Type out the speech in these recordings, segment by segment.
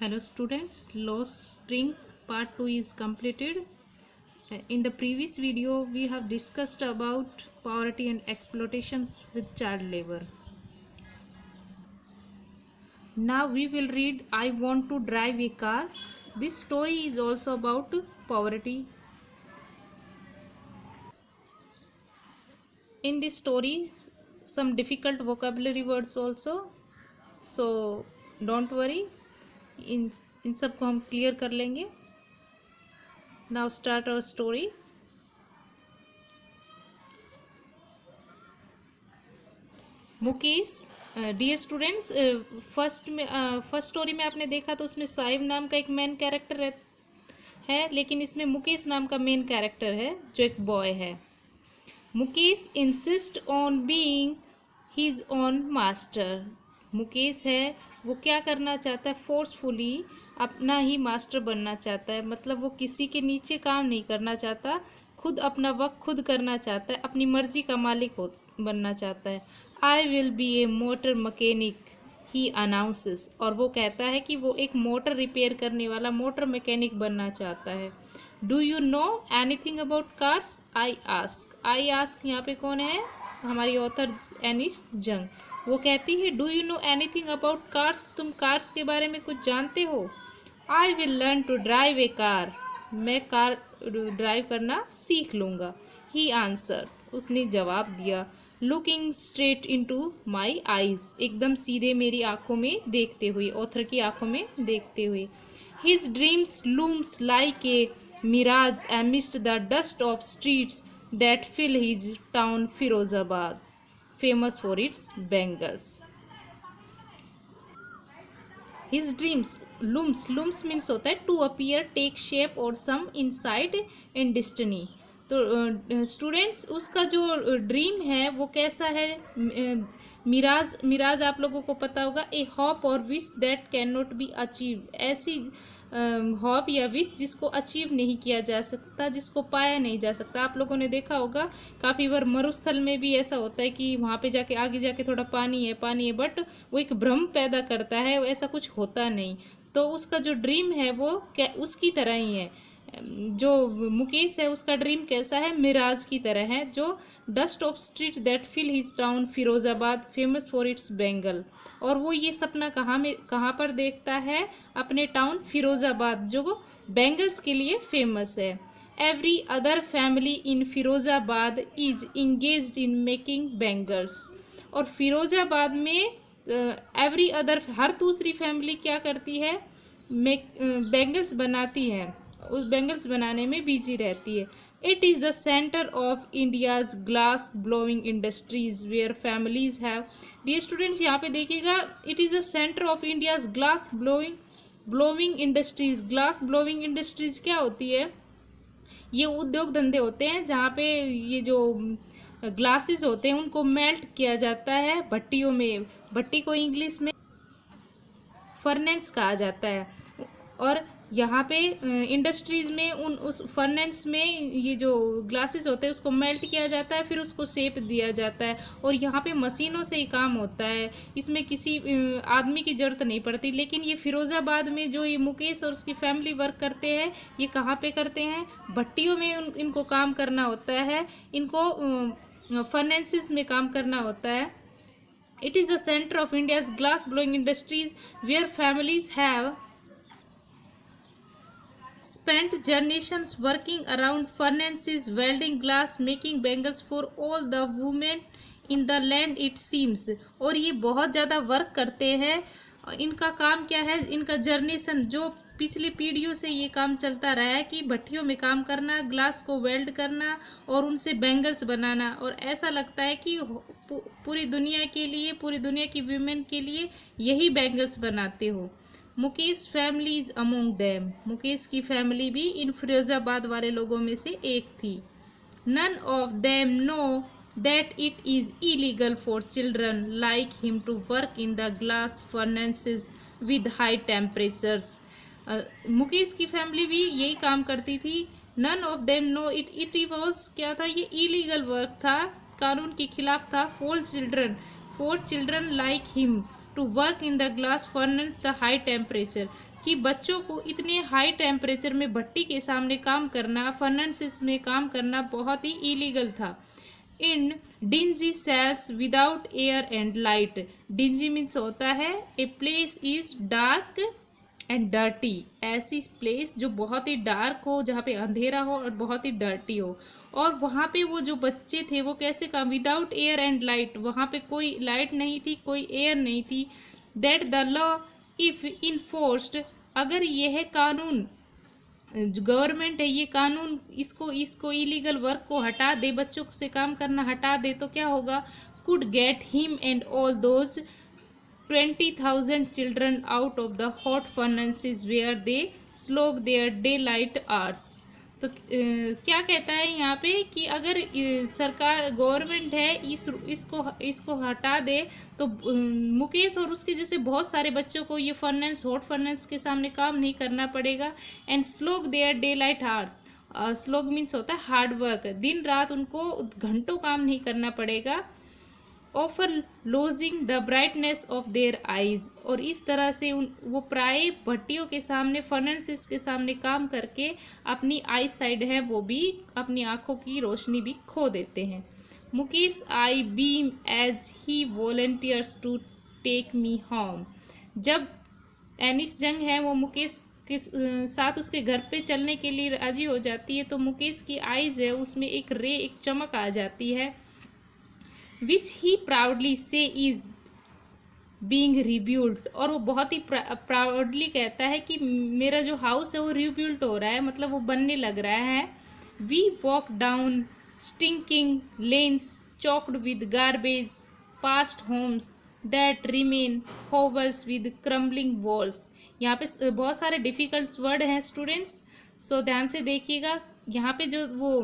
Hello students, Lost Spring part 2 is completed. In the previous video we have discussed about poverty and exploitations with child labor. Now we will read I Want to Drive a Car. This story is also about poverty. In this story some difficult vocabulary words also, so don't worry, इन सबको हम clear कर लेंगे. Now start our story. Mukesh, dear students, first story में आपने देखा तो उसमें साहिब नाम का एक मेन कैरेक्टर है, लेकिन इसमें मुकेश नाम का मेन कैरेक्टर है जो एक बॉय है. Mukesh insist on being his own master. Mukesh है वो क्या करना चाहता है, फोर्सफुली अपना ही मास्टर बनना चाहता है. मतलब वो किसी के नीचे काम नहीं करना चाहता, खुद अपना वर्क खुद करना चाहता है, अपनी मर्जी का मालिक बनना चाहता है. I will be A motor mechanic he announces. और वो कहता है कि वो एक मोटर रिपेयर करने वाला मोटर मैकेनिक बनना चाहता है. Do you know anything about cars? I ask यहाँ पे कौन है, हमारी ऑथर एनिस जंग. वो कहती है do you know anything about cars, तुम कार्स के बारे में कुछ जानते हो? I will learn to drive a car, मैं कार ड्राइव करना सीख लूँगा. ही आंसर्स, उसने जवाब दिया. Looking straight into my eyes, एकदम सीधे मेरी आंखों में देखते हुए, ऑथर की आंखों में देखते हुए. His dreams looms like a mirage amist the dust of streets that fill his town Firozabad, famous for its bangles. His dreams, looms means होता है टू अपीयर, टेक शेप और सम इनसाइट इन डिस्टनी. तो students उसका जो dream है वो कैसा है? मिराज आप लोगों को पता होगा, ए हॉप और wish that can not be achieve. ऐसी हॉप या विश जिसको अचीव नहीं किया जा सकता, जिसको पाया नहीं जा सकता. आप लोगों ने देखा होगा काफ़ी बार मरुस्थल में भी ऐसा होता है कि वहाँ पे जाके आगे जाके थोड़ा पानी है, बट वो एक भ्रम पैदा करता है, ऐसा कुछ होता नहीं. तो उसका जो ड्रीम है वो उसकी तरह ही है. जो मुकेश है उसका ड्रीम कैसा है? मिराज की तरह है, जो dust of street that fill his town Firozabad, famous for its bangle. और वो ये सपना कहाँ पर देखता है? अपने टाउन फिरोजाबाद जो बेंगल्स के लिए फेमस है. Every other family in Firozabad is engaged in making bangles. और फिरोजाबाद में एवरी अदर, हर दूसरी फैमिली क्या करती है? बेंगल्स बनाती है, उस बेंगल्स बनाने में बिजी रहती है. It is the centre of India's glass blowing industries where families have. Dear students यहाँ पे देखिएगा, it is the centre of India's glass blowing industries. Glass blowing industries क्या होती है? ये उद्योग धंधे होते हैं जहाँ पे ये जो ग्लासेस होते हैं उनको मेल्ट किया जाता है भट्टियों में. भट्टी को इंग्लिश में फर्नेस कहा जाता है. और यहाँ पे इंडस्ट्रीज़ में उस फर्नेस में ये जो ग्लासेस होते हैं उसको मेल्ट किया जाता है, फिर उसको शेप दिया जाता है. और यहाँ पे मशीनों से ही काम होता है, इसमें किसी आदमी की ज़रूरत नहीं पड़ती. लेकिन ये फिरोज़ाबाद में जो ये मुकेश और उसकी फैमिली वर्क करते हैं, ये कहाँ पे करते हैं? भट्टियों में इनको काम करना होता है, इनको फर्नेसेस में काम करना होता है. It is the centre of India's glass blowing industries where families have spent generations working around furnaces, welding glass, making bangles for all the women in the land it seems. और ये बहुत ज़्यादा work करते हैं. इनका काम क्या है? इनका जनरेशन जो पिछली पीढ़ियों से ये काम चलता रहा है कि भट्टियों में काम करना, ग्लास को वेल्ड करना और उनसे बैंगल्स बनाना. और ऐसा लगता है कि पूरी दुनिया के लिए, पूरी दुनिया की वीमेन के लिए यही बैंगल्स बनाते हो. Mukesh family is among them. Mukesh की फैमिली भी इन फिरोजाबाद वाले लोगों में से एक थी. None of them know that it is illegal for children like him to work in the glass furnaces with high temperatures. Mukesh की फैमिली भी यही काम करती थी. None of them know it was क्या था? ये इलीगल वर्क था, कानून के खिलाफ था. For children like him to work in the glass furnace the high temperature. कि बच्चों को इतने हाई टेम्परेचर में भट्टी के सामने काम करना, फर्नेसेस में काम करना बहुत ही इलीगल था। In dingy cells without air and light, dingy means होता है a place is dark and dirty, ऐसी प्लेस जो बहुत ही डार्क हो, जहाँ पे अंधेरा हो और बहुत ही डर्टी हो। और वहाँ पे वो जो बच्चे थे वो कैसे काम, विदाउट एयर एंड लाइट, वहाँ पे कोई लाइट नहीं थी, कोई एयर नहीं थी। That the law if enforced, अगर यह कानून, जो गवर्नमेंट है ये कानून इसको इलीगल वर्क को हटा दे, बच्चों से काम करना हटा दे, तो क्या होगा, could get him and all those 20,000 children out of the hot furnaces where they slog their daylight hours. तो क्या कहता है यहाँ पे कि अगर सरकार गवर्नमेंट है इसको हटा दे तो मुकेश और उसके जैसे बहुत सारे बच्चों को ये फर्नेस, हॉट फर्नेस के सामने काम नहीं करना पड़ेगा। And slog their daylight hours, slog means होता है हार्ड वर्क, दिन रात उनको घंटों काम नहीं करना पड़ेगा। Offer losing the brightness of their eyes, और इस तरह से वो प्राय भट्टियों के सामने, फर्नेसेस के सामने काम करके अपनी आई साइड है वो भी, अपनी आंखों की रोशनी भी खो देते हैं। Mukesh I beam as he volunteers to take me home, जब एनिस जंग है वो मुकेश के साथ उसके घर पे चलने के लिए राजी हो जाती है, तो मुकेश की आईज है उसमें एक रे, एक चमक आ जाती है, विच ही प्राउडली से इज बींग रिब्यूल्ड, और वो बहुत ही प्राउडली कहता है कि मेरा जो हाउस है वो रिब्यूल्ड हो रहा है, मतलब वो बनने लग रहा है। We walk down stinking lanes choked with garbage, past homes that remain hovels with crumbling walls. यहाँ पे बहुत सारे डिफिकल्ट वर्ड हैं स्टूडेंट्स, सो ध्यान से देखिएगा। यहाँ पे जो वो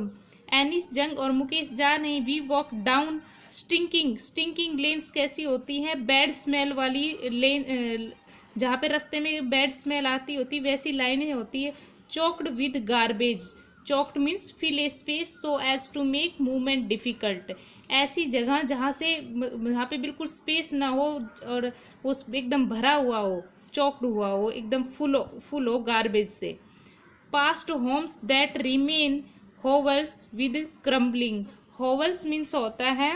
एनिस जंग और मुकेश जा रहे हैं, we walk down stinking lanes कैसी होती हैं, बैड स्मेल वाली लेन, जहाँ पे रास्ते में बैड स्मेल आती होती वैसी लाइनें होती है। Choked with garbage, choked means fill a space so as to make movement difficult, ऐसी जगह जहाँ पे बिल्कुल स्पेस ना हो और वो एकदम भरा हुआ हो, चॉक्ड हुआ हो, एकदम फुल हो गार्बेज से। Past homes that remain hovels with crumbling, hovels means होता है,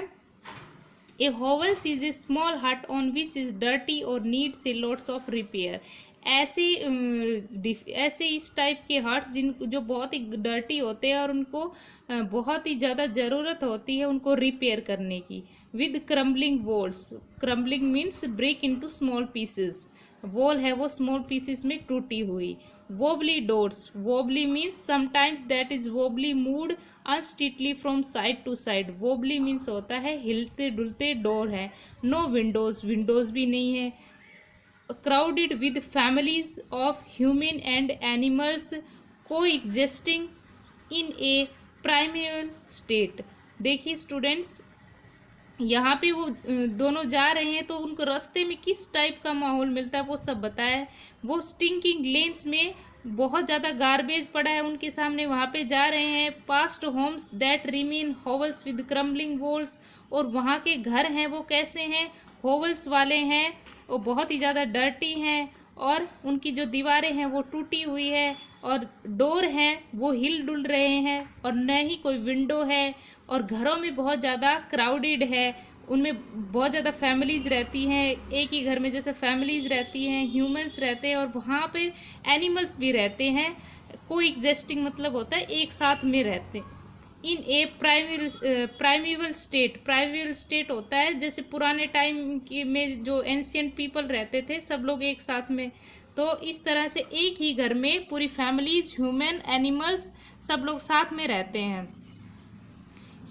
ए hovels is a small hut on which is dirty or needs a lots of repair, ऐसे इस टाइप के हट्स जिन जो बहुत ही डर्टी होते हैं और उनको बहुत ही ज़्यादा ज़रूरत होती है उनको रिपेयर करने की। With crumbling walls, crumbling means break into small pieces, wall है वो स्मॉल पीसेस में टूटी हुई। Wobbly doors, wobbly means sometimes that is wobbly mood unsteadily from side to side, wobbly means होता है हिलते डुलते डोर है। नो विंडोज, विंडोज भी नहीं है। Crowded with families of human and animals coexisting in a primal state. देखिए students, यहाँ पे वो दोनों जा रहे हैं तो उनको रास्ते में किस टाइप का माहौल मिलता है वो सब बताया है। वो स्टिंकिंग लेन्स में बहुत ज़्यादा गार्बेज पड़ा है उनके सामने, वहाँ पे जा रहे हैं। Past homes that remain hovels with crumbling walls, और वहाँ के घर हैं वो कैसे हैं, होवल्स वाले हैं, वो बहुत ही ज़्यादा डर्टी हैं और उनकी जो दीवारें हैं वो टूटी हुई है, और डोर हैं वो हिल डुल रहे हैं, और न ही कोई विंडो है, और घरों में बहुत ज़्यादा क्राउडेड है, उनमें बहुत ज़्यादा फैमिलीज रहती हैं, एक ही घर में जैसे फैमिलीज रहती हैं, ह्यूमंस रहते हैं, और वहाँ पर एनिमल्स भी रहते हैं। कोएग्जिस्टिंग मतलब होता है एक साथ में रहते हैं। इन ए प्राइमेवल स्टेट, प्राइमेवल स्टेट होता है जैसे पुराने टाइम के में जो एंशियंट पीपल रहते थे सब लोग एक साथ में, तो इस तरह से एक ही घर में पूरी फैमिलीज, ह्यूमन, एनिमल्स सब लोग साथ में रहते हैं।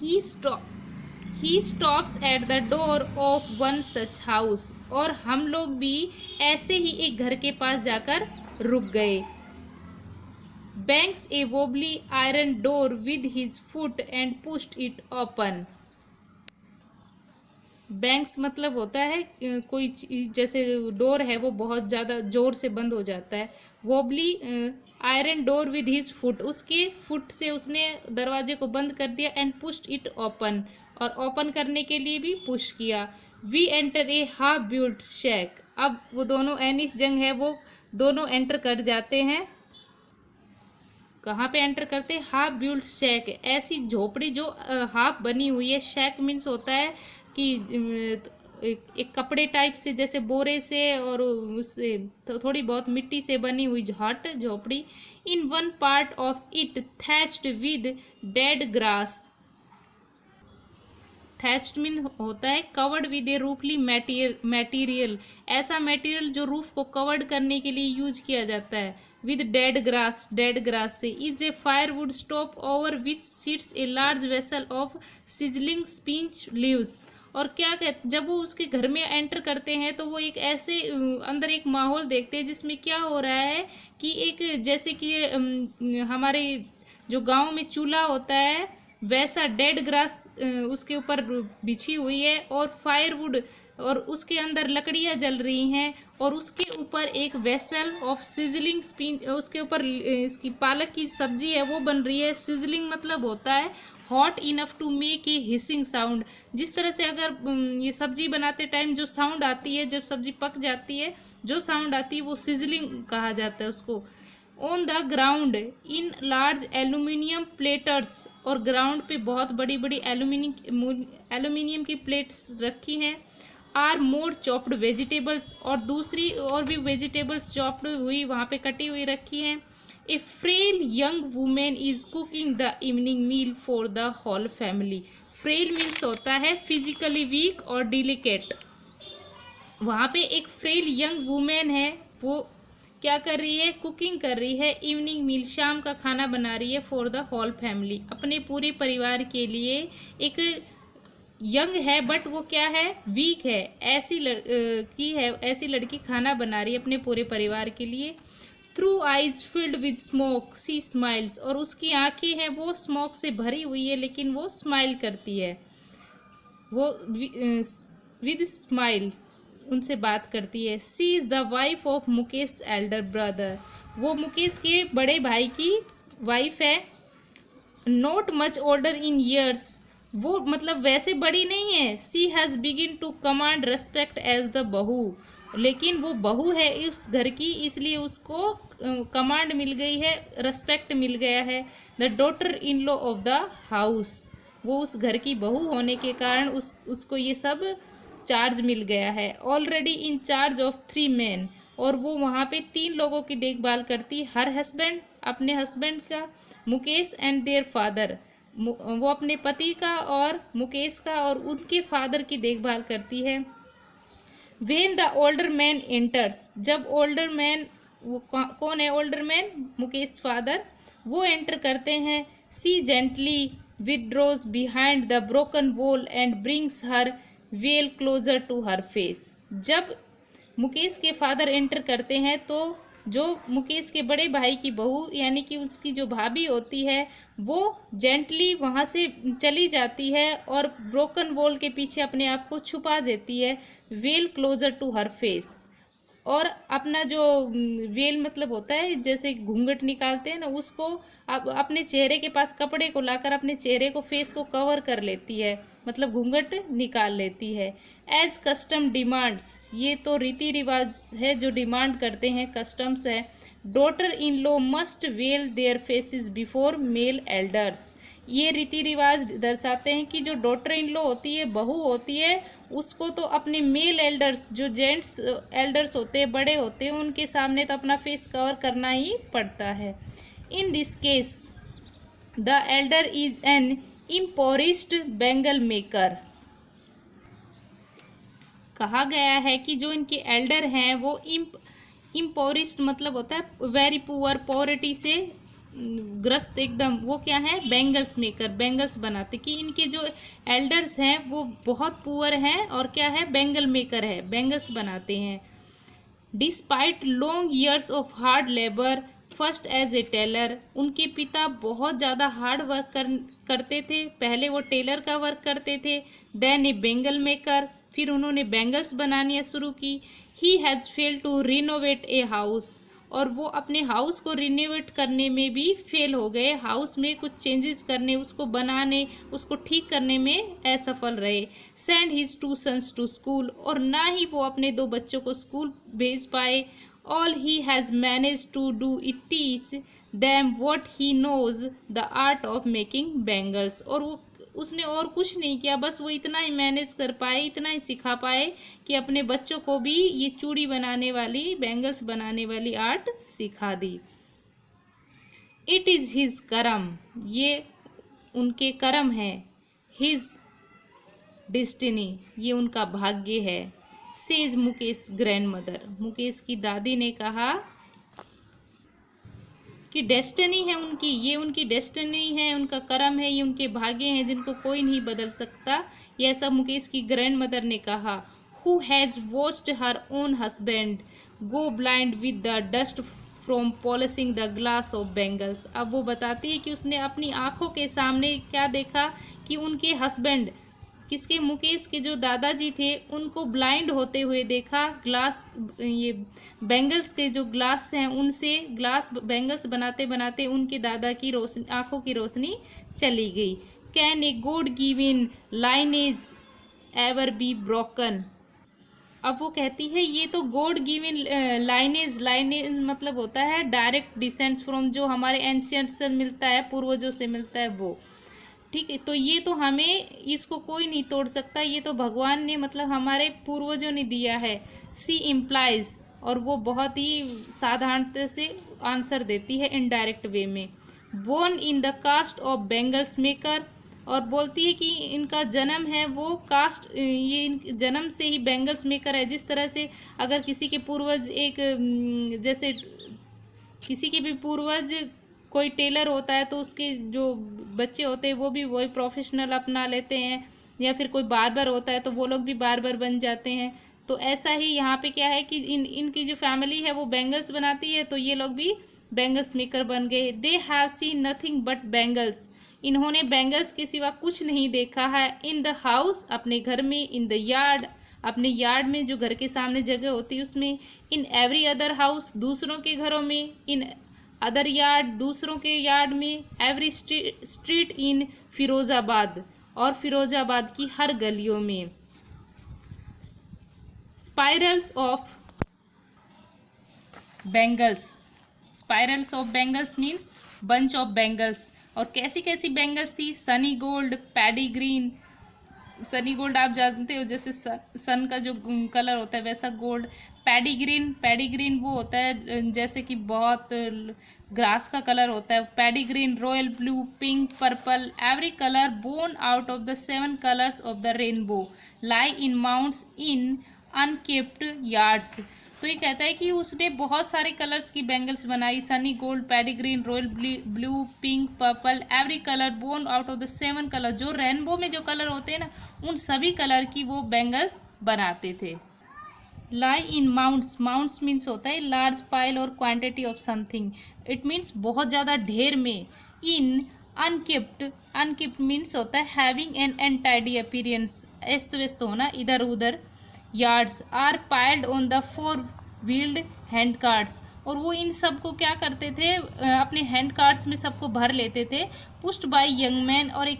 He stops at the door of one such house, और हम लोग भी ऐसे ही एक घर के पास जाकर रुक गए। Banks A wobbly iron door with his foot and pushed it open. Banks मतलब होता है कोई चीज, जैसे डोर है वो बहुत ज़्यादा जोर से बंद हो जाता है। Wobbly iron door with his foot, उसके फुट से उसने दरवाजे को बंद कर दिया। एंड पुश्ड इट ओपन, और ओपन करने के लिए भी पुश किया। We enter a half built shack. अब वो दोनों, एनिस जंग है, वो दोनों एंटर कर जाते हैं। कहाँ पे एंटर करते हैं? हाफ बिल्ट शैक, ऐसी झोपड़ी जो हाफ बनी हुई है। शैक मीन्स होता है कि एक कपड़े टाइप से, जैसे बोरे से और उससे थोड़ी बहुत मिट्टी से बनी हुई हट झोपड़ी। In one part of it thatched with dead grass. Thatched mean होता है covered with a roofing material, ऐसा मटेरियल जो रूफ को कवर्ड करने के लिए यूज किया जाता है। With dead grass, dead grass से। Is a firewood stove over which sits a large vessel of sizzling spinach leaves. और क्या कहते, जब वो उसके घर में एंटर करते हैं तो वो एक ऐसे अंदर एक माहौल देखते हैं जिसमें क्या हो रहा है कि एक, जैसे कि हमारे जो गांव में चूल्हा होता है वैसा डेड ग्रास उसके ऊपर बिछी हुई है, और फायरवुड, और उसके अंदर लकड़ियां जल रही हैं, और उसके ऊपर एक वेसल ऑफ सिजलिंग स्पिन, उसके ऊपर इसकी पालक की सब्जी है वो बन रही है। सिजलिंग मतलब होता है hot enough to make a hissing sound. जिस तरह से अगर ये सब्जी बनाते टाइम जो साउंड आती है, जब सब्जी पक जाती है जो साउंड आती है वो सिजलिंग कहा जाता है उसको। On the ground in large aluminium platters, और ग्राउंड पे बहुत बड़ी बड़ी एल्यूमिनियम की प्लेट्स रखी हैं। आर मोर चॉप्ड वेजिटेबल्स, और दूसरी और भी वेजिटेबल्स चॉप्ड हुई वहाँ पे कटी हुई रखी हैं। A frail young women is cooking the evening meal for the whole family. Frail means होता है फिजिकली वीक और डिलिकेट। वहाँ पे एक फ्रेल यंग वुमेन है, वो क्या कर रही है? कुकिंग कर रही है। इवनिंग मील, शाम का खाना बना रही है। फॉर द होल फैमिली, अपने पूरे परिवार के लिए। एक यंग है बट वो क्या है? वीक है। ऐसी लड़की खाना बना रही है अपने पूरे परिवार के लिए। Through eyes filled with smoke she smiles, और उसकी आंखें हैं वो स्मोक से भरी हुई है लेकिन वो स्माइल करती है। वो विद स्माइल उनसे बात करती है। She is the wife of Mukesh elder brother, वो मुकेश के बड़े भाई की वाइफ है। Not much older in years, वो मतलब वैसे बड़ी नहीं है। She has begin to command respect as the bahu, लेकिन वो बहू है उस घर की, इसलिए उसको कमांड मिल गई है, रेस्पेक्ट मिल गया है। The daughter in law of the house, वो उस घर की बहू होने के कारण उसको ये सब चार्ज मिल गया है। Already in charge of 3 men, और वो वहाँ पे 3 लोगों की देखभाल करती। हर हस्बैंड, अपने हस्बैंड का, मुकेश एंड देयर फादर, वो अपने पति का और मुकेश का और उनके फादर की देखभाल करती है। When the older man enters, जब ओल्डर मैन, वो कौन है ओल्डर मैन? मुकेश फादर, वो एंटर करते हैं। She gently withdraws behind the broken wall and brings her veil closer to her face. जब मुकेश के फादर एंटर करते हैं तो जो मुकेश के बड़े भाई की बहू यानी कि उसकी जो भाभी होती है वो जेंटली वहाँ से चली जाती है और ब्रोकन वॉल के पीछे अपने आप को छुपा देती है। Veil closer to her face, और अपना जो वेल मतलब होता है जैसे घूंघट निकालते हैं ना, उसको अपने चेहरे के पास कपड़े को लाकर अपने चेहरे को, फेस को कवर कर लेती है, मतलब घूंघट निकाल लेती है। एज कस्टम डिमांड्स, ये तो रीति रिवाज है जो डिमांड करते हैं, कस्टम्स है। Daughter in law must veil their faces before male elders, ये रीति रिवाज दर्शाते हैं कि जो डॉटर इन लॉ होती है, बहू होती है, उसको तो अपने मेल एल्डर्स, जो जेंट्स एल्डर्स होते हैं, बड़े होते हैं, उनके सामने तो अपना फेस कवर करना ही पड़ता है। In this case the elder is an impoverished bangle maker, कहा गया है कि जो इनके एल्डर हैं वो इम्पोरिस्ड मतलब होता है वेरी पुअर, पॉवर्टी से ग्रस्त एकदम, वो क्या है? बैंगल्स मेकर, बैंगल्स बनाते, कि इनके जो एल्डर्स हैं वो बहुत पुअर हैं और क्या है? बैंगल मेकर है, बैंगल्स बनाते हैं। Despite long years of hard labour first as a tailor, उनके पिता बहुत ज़्यादा हार्ड वर्क करते थे, पहले वो टेलर का वर्क करते थे। देन ए बैंगल मेकर, फिर उन्होंने बैंगल्स बनानी शुरू की। He has failed to renovate a house, और वो अपने हाउस को रिनोवेट करने में भी फेल हो गए, हाउस में कुछ चेंजेस करने, उसको बनाने, उसको ठीक करने में असफल रहे। Send his 2 sons to school, और ना ही वो अपने 2 बच्चों को स्कूल भेज पाए। All he has managed to do it teach them what he knows the art of making bangles, और वो उसने और कुछ नहीं किया, बस वो इतना ही मैनेज कर पाए, इतना ही सिखा पाए कि अपने बच्चों को भी ये चूड़ी बनाने वाली, बैंगल्स बनाने वाली आर्ट सिखा दी। इट इज़ हिज करम, ये उनके करम है। हिज डेस्टिनी, ये उनका भाग्य है। Says Mukesh grand mother, Mukesh की दादी ने कहा कि डेस्टिनी है उनकी, ये उनकी डेस्टिनी है, उनका कर्म है, ये उनके भाग्य हैं जिनको कोई नहीं बदल सकता। ये ऐसा मुकेश की ग्रैंड मदर ने कहा। Who has watched her own husband go blind with the dust from polishing the glass of bangles. अब वो बताती है कि उसने अपनी आंखों के सामने क्या देखा कि उनके हस्बैंड, किसके, मुकेश के जो दादाजी थे, उनको ब्लाइंड होते हुए देखा, ग्लास, ये बैंगल्स के जो ग्लास हैं उनसे ग्लास बैंगल्स बनाते बनाते उनके दादा की रोशनी, आंखों की रोशनी चली गई। Can a god given lineage ever be broken. अब वो कहती है ये तो गॉड गिवन लाइनेज, लाइनेज मतलब होता है डायरेक्ट डिसेंट्स फ्रॉम, जो हमारे एंशियंट से मिलता है, पूर्वजों से मिलता है वो, ठीक है। तो ये तो हमें, इसको कोई नहीं तोड़ सकता, ये तो भगवान ने, मतलब हमारे पूर्वजों ने दिया है। सी इम्प्लाइज, और वो बहुत ही साधारणता से आंसर देती है इनडायरेक्ट वे में। Born in the caste of bangles maker, और बोलती है कि इनका जन्म है वो कास्ट, ये जन्म से ही बैंगल्स मेकर है। जिस तरह से अगर किसी के पूर्वज एक, जैसे किसी के भी पूर्वज कोई टेलर होता है तो उसके जो बच्चे होते हैं वो भी वही प्रोफेशनल अपना लेते हैं, या फिर कोई बार्बर होता है तो वो लोग भी बार्बर बन जाते हैं। तो ऐसा ही यहाँ पे क्या है कि इनकी जो फैमिली है वो बैंगल्स बनाती है, तो ये लोग भी बैंगल्स मेकर बन गए। They have seen nothing but bangles, इन्होंने बैंगल्स के सिवा कुछ नहीं देखा है। इन द हाउस, अपने घर में, इन द यार्ड, अपने यार्ड में, जो घर के सामने जगह होती है उसमें, इन एवरी अदर हाउस, दूसरों के घरों में, इन अदर यार्ड, दूसरों के यार्ड में, एवरी स्ट्रीट इन फिरोजाबाद, और फिरोजाबाद की हर गलियों में। Spirals of bangles, spirals of bangles means bunch of bangles. और कैसी कैसी बैंगल्स थी? Sunny gold, paddy green, Sunny gold आप जानते हो जैसे सन का जो कलर होता है वैसा gold. Paddy green, paddy green वो होता है जैसे कि बहुत ग्रास का कलर होता है। Paddy green, royal blue, pink, purple, every colour born out of the 7 colours of the rainbow lie in mounds in uncapped yards. तो ये कहता है कि उसने बहुत सारे कलर्स की बैंगल्स बनाई, sunny gold, paddy green, royal blue, pink, purple, every colour born out of the 7 colour, जो रेनबो में जो कलर होते हैं ना उन सभी कलर की वो बैंगल्स बनाते थे। लाई इन माउंट्स, माउंट्स मीन्स होता है लार्ज पाइल और quantity of something, it means बहुत ज़्यादा ढेर में। इन अनकेप्ड, अनकेप्ड मीन्स होता है हैविंग एन अनटाइडी अपीयरेंस, अस्त व्यस्त होना, इधर उधर। Yards are piled on the 4 wheeled hand carts, और वो इन सब को क्या करते थे, अपने हैंड कार्ट्स में सबको भर लेते थे। पुश्ड बाय यंग मैन, और एक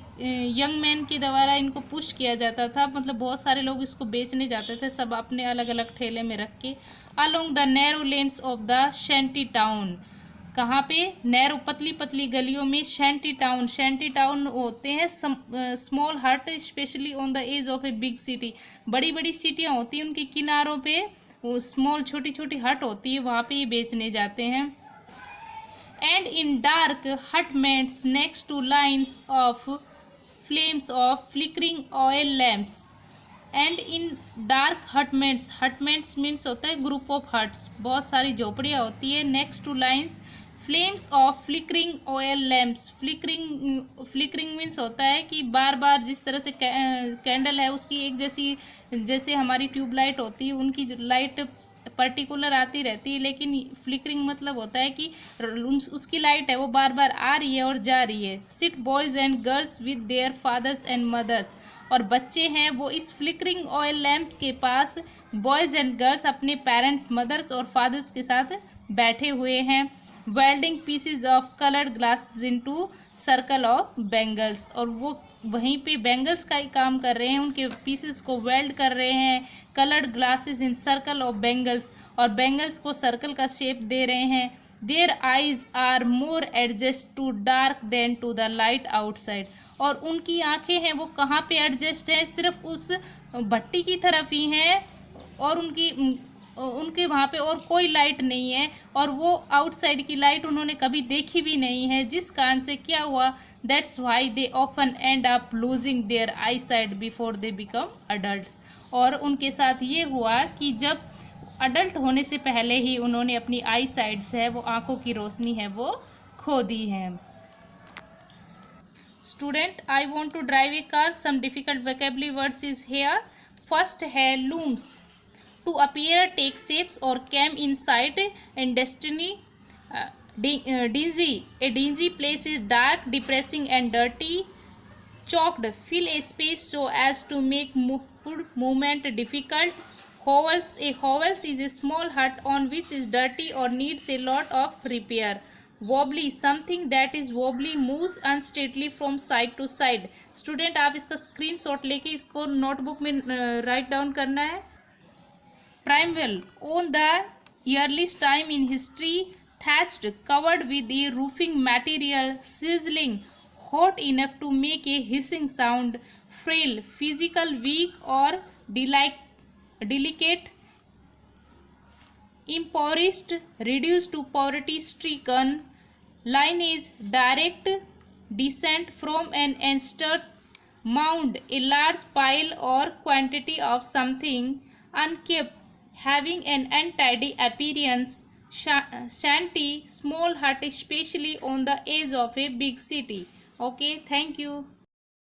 यंग मैन के द्वारा इनको पुश किया जाता था, मतलब बहुत सारे लोग इसको बेचने जाते थे सब अपने अलग अलग ठेले में रख के। Along the narrow lens of the shanty town, कहाँ पे? नैरो, पतली पतली गलियों में। शैंटी टाउन, शैंटी टाउन होते हैं small hut specially on the edge of a big city, बड़ी बड़ी सिटियाँ होती हैं उनके किनारों पे वो स्मॉल छोटी छोटी हट होती है, वहाँ पे ये बेचने जाते हैं। And in dark hutments next two lines of flames of flickering oil lamps. And in dark hutments, hutments means होता है ग्रुप ऑफ हट्स, बहुत सारी झोपड़ियाँ होती है। Next two lines flames of flickering oil lamps, flickering, flickering means होता है कि बार बार जिस तरह से कैंडल है उसकी एक जैसी, जैसे हमारी ट्यूबलाइट होती है उनकी लाइट पर्टिकुलर आती रहती है, लेकिन फ्लिकरिंग मतलब होता है कि उसकी लाइट है वो बार बार आ रही है और जा रही है। Sit boys and girls with their fathers and mothers, और बच्चे हैं वो इस फ्लिकरिंग ऑयल लैम्प्स के पास, बॉयज़ एंड गर्ल्स अपने पेरेंट्स, मदर्स और फादर्स के साथ बैठे हुए हैं। Welding pieces of coloured glasses into circle of bangles, और वो वहीं पे बैंगल्स का ही काम कर रहे हैं, उनके पीसेस को वेल्ड कर रहे हैं coloured glasses in circle of bangles, और बैंगल्स को सर्कल का शेप दे रहे हैं। Their eyes are more adjust to dark than to the light outside, और उनकी आंखें हैं वो कहाँ पे एडजस्ट है, सिर्फ उस भट्टी की तरफ ही हैं, और उनके वहाँ पे और कोई लाइट नहीं है, और वो आउटसाइड की लाइट उन्होंने कभी देखी भी नहीं है, जिस कारण से क्या हुआ, that's why they often end up losing their eyesight before they become adults. और उनके साथ ये हुआ कि जब अडल्ट होने से पहले ही उन्होंने अपनी आई साइट्स है, वो आंखों की रोशनी है, वो खो दी है। Student, I want to drive a car, some difficult vocabulary words is here. First है looms, to appear, take shapes or came in sight and destiny. Dingy, a dingy place is dark, depressing and dirty. Chalked, fill a space so as to make movement difficult. Hovels, a hovels is a small hut on which is dirty or needs a lot of repair. Wobbly, something that is wobbly, moves unsteadily from side to side. Student आप इसका screenshot लेके इसको notebook में write down करना है। Primeval, on the earliest time in history, thatched, covered with a roofing material, sizzling, hot enough to make a hissing sound, frail, physical, weak or delicate, impoverished, reduced to poverty-stricken, lineage, direct descent from an ancestor's mound, a large pile or quantity of something unkept, having an untidy appearance, shanty, small hut, especially on the edge of a big city. Okay, thank you.